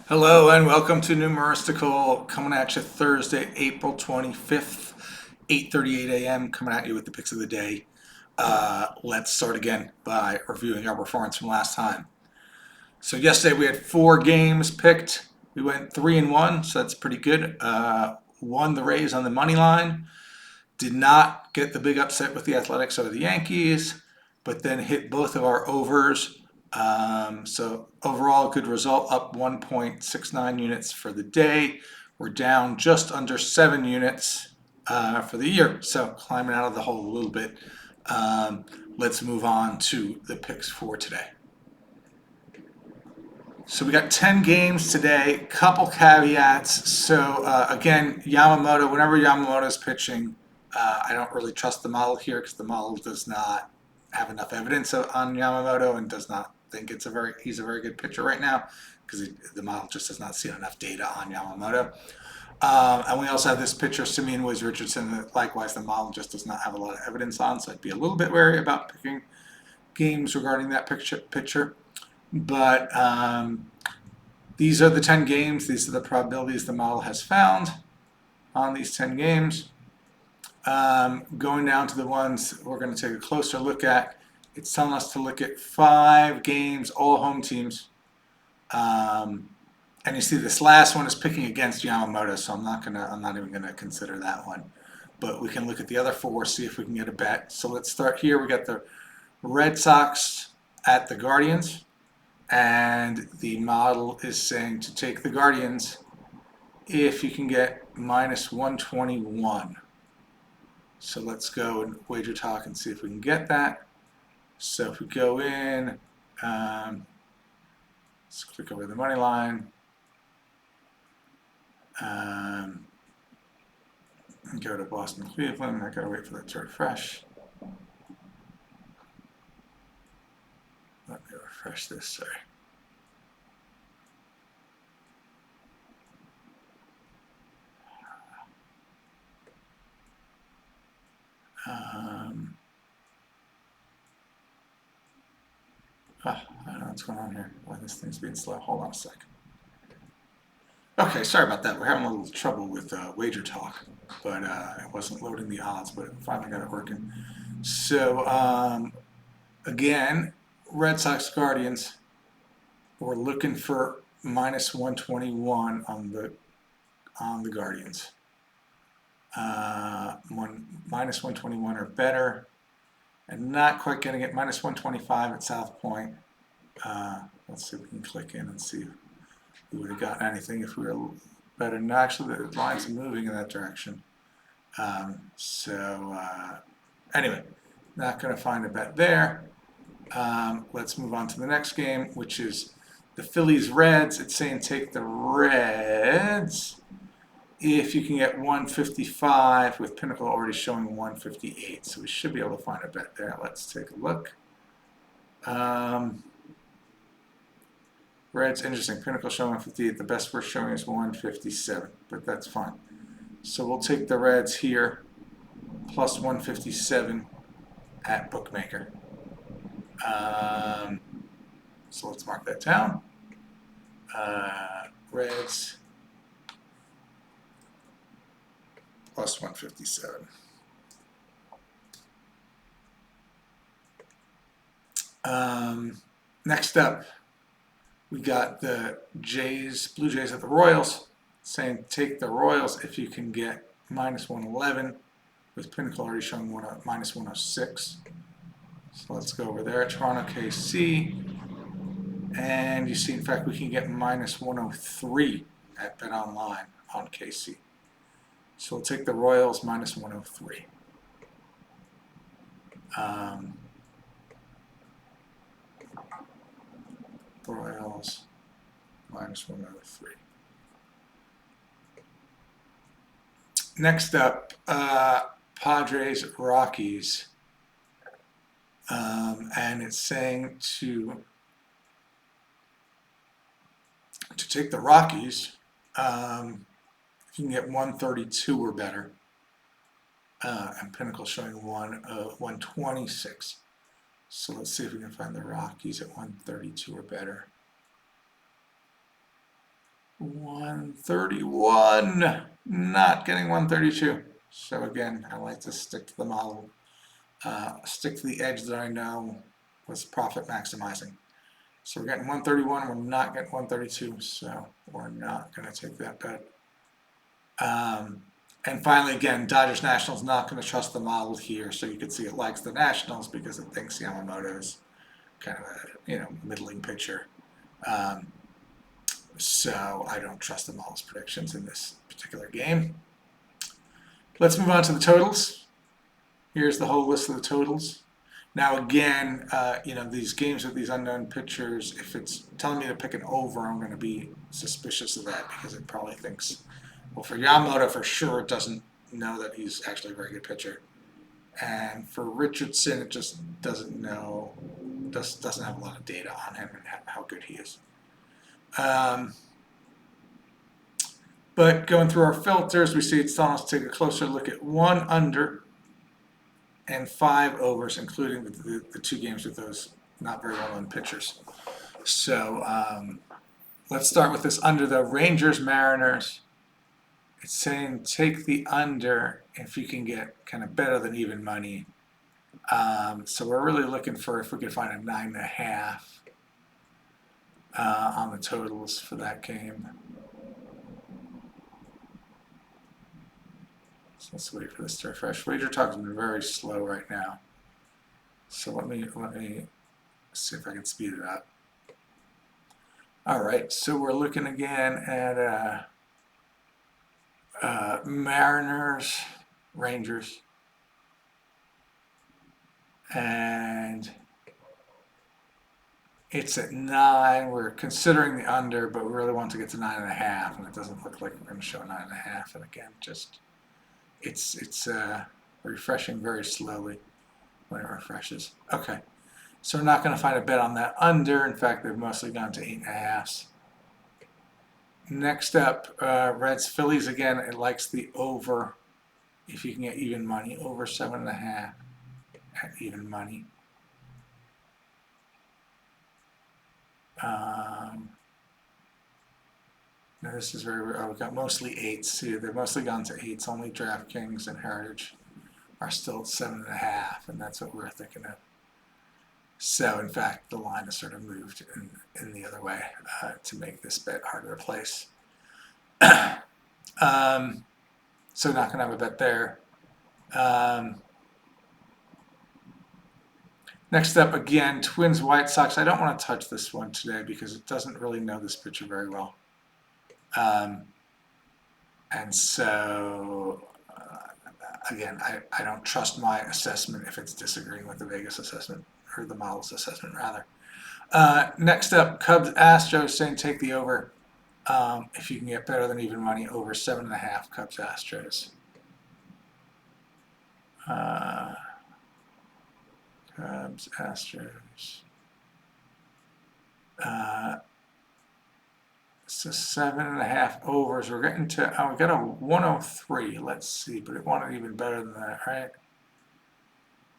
Hello and welcome to Numeristical, coming at you Thursday, April 25th, 8:38 a.m. Coming at you with the picks of the day. Let's start again by reviewing our performance from last time. So yesterday we had 4 games picked. We went 3-1, so that's pretty good. Won the Rays on the money line. Did not get the big upset with the Athletics over the Yankees, but then hit both of our overs. So overall, good result, up 1.69 units for the day. We're down just under 7 units for the year, so climbing out of the hole a little bit. Let's move on to the picks for today. So we got 10 games today, couple caveats. So again, Yamamoto, whenever Yamamoto's pitching, I don't really trust the model here because the model does not have enough evidence on Yamamoto and does not think he's a very good pitcher right now because the model just does not see enough data on Yamamoto. And we also have this pitcher, Simeon Woods Richardson, that likewise the model just does not have a lot of evidence on, so I'd be a little bit wary about picking games regarding that pitcher. But these are the 10 games. These are the probabilities the model has found on these 10 games. Going down to the ones we're going to take a closer look at, it's telling us to look at 5 games, all home teams. And you see this last one is picking against Yamamoto, so I'm not even gonna consider that one. But we can look at the other 4, see if we can get a bet. So let's start here. We got the Red Sox at the Guardians, and the model is saying to take the Guardians if you can get minus 121. So let's go and wager talk and see if we can get that. So if we go in, let's click over the money line. Go to Boston, Cleveland. I gotta wait for that to refresh. Let me refresh this, sorry. I don't know what's going on here. Why this thing's being slow. Hold on a second. Okay, sorry about that. We're having a little trouble with wager talk, but it wasn't loading the odds, but it finally got it working. So again, Red Sox Guardians. We're looking for minus 121 on the Guardians. Minus 121 or better, and not quite getting it. Minus 125 at South Point. Let's see if we can click in and see if we would have gotten anything if we were better. No, actually, the lines are moving in that direction. Anyway, not going to find a bet there. Let's move on to the next game, which is the Phillies Reds. It's saying take the Reds if you can get 155 with Pinnacle already showing 158. So we should be able to find a bet there. Let's take a look. Reds, interesting. Pinnacle showing 158. The best we're showing is 157, but that's fine. So we'll take the Reds here, plus 157 at Bookmaker. So let's mark that down. Reds plus 157. Next up, we got the Blue Jays at the Royals, saying take the Royals if you can get minus 111, with Pinnacle already showing minus 106. So let's go over there, Toronto KC, and you see, in fact, we can get minus 103 at BetOnline on KC. So we'll take the Royals minus 103. Royals minus 103. Next up, Padres Rockies, and it's saying to take the Rockies. If you can get 132 or better, and Pinnacle showing 126. So let's see if we can find the Rockies at 132 or better. 131, not getting 132. So again, I like to stick to the model, stick to the edge that I know was profit maximizing. So we're getting 131, we're not getting 132, so we're not going to take that bet. And finally, again, Dodgers Nationals not going to trust the model here, so you can see it likes the Nationals because it thinks Yamamoto's kind of a middling pitcher. So I don't trust the model's predictions in this particular game. Let's move on to the totals. Here's the whole list of the totals. Now again, these games with these unknown pitchers, if it's telling me to pick an over, I'm going to be suspicious of that because it probably thinks, well, for Yamamoto, for sure, it doesn't know that he's actually a very good pitcher. And for Richardson, it just doesn't know, doesn't have a lot of data on him and how good he is. But going through our filters, we see it's telling us to take a closer look at 1 under and 5 overs, including the 2 games with those not very well-known pitchers. So let's start with this under, the Rangers Mariners. It's saying take the under if you can get kind of better than even money. So we're really looking for if we can find a 9.5 on the totals for that game. So let's wait for this to refresh. Wager Talk's been very slow right now. So let me see if I can speed it up. All right, so we're looking again at Mariners, Rangers, and it's at 9. We're considering the under, but we really want to get to 9.5, and it doesn't look like we're going to show 9.5. And again, just it's refreshing very slowly when it refreshes. Okay, so we're not going to find a bet on that under. In fact, they've mostly gone to 8.5s. Next up, Reds Phillies again. It likes the over. If you can get even money, over 7.5 at even money. Now this is very. We've got mostly 8s. See, they've mostly gone to 8s. Only DraftKings and Heritage are still at 7.5, and that's what we're thinking of. So, in fact, the line has sort of moved in the other way to make this bet harder to place. So, not going to have a bet there. Next up, again, Twins White Sox. I don't want to touch this one today because it doesn't really know this pitcher very well. And so, again, I don't trust my assessment if it's disagreeing with the Vegas assessment, or the model's assessment, rather. Next up, Cubs Astros, saying take the over. If you can get better than even money, over 7.5 Cubs Astros. Cubs Astros. So 7.5 overs. We're getting to, we got a 103. Let's see, but it wanted even better than that, right?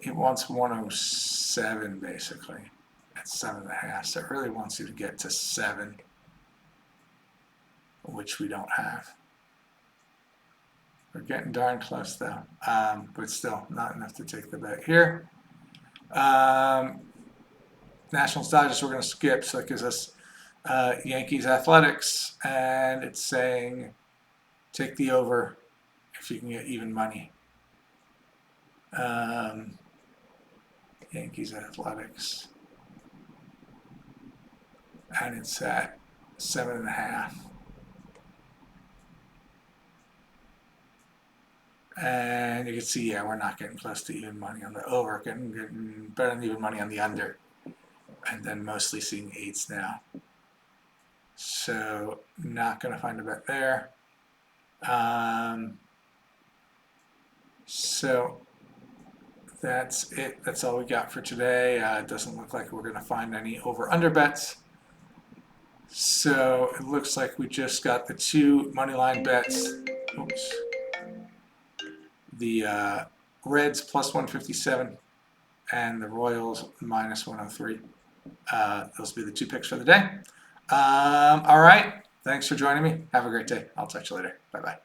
It wants 107 basically at 7.5. So it really wants you to get to 7, which we don't have. We're getting darn close though, but still not enough to take the bet here. Nationals Dodgers we're going to skip, so it gives us Yankees Athletics, and it's saying take the over if you can get even money. Yankees Athletics, and it's at 7.5. And you can see, yeah, we're not getting close to even money on the over, getting better than even money on the under, and then mostly seeing 8s now. So not going to find a bet there. So that's it. That's all we got for today. It doesn't look like we're going to find any over-under bets. So it looks like we just got the 2 money line bets. Oops. The Reds plus 157 and the Royals minus 103. Those will be the 2 picks for the day. All right. Thanks for joining me. Have a great day. I'll talk to you later. Bye bye.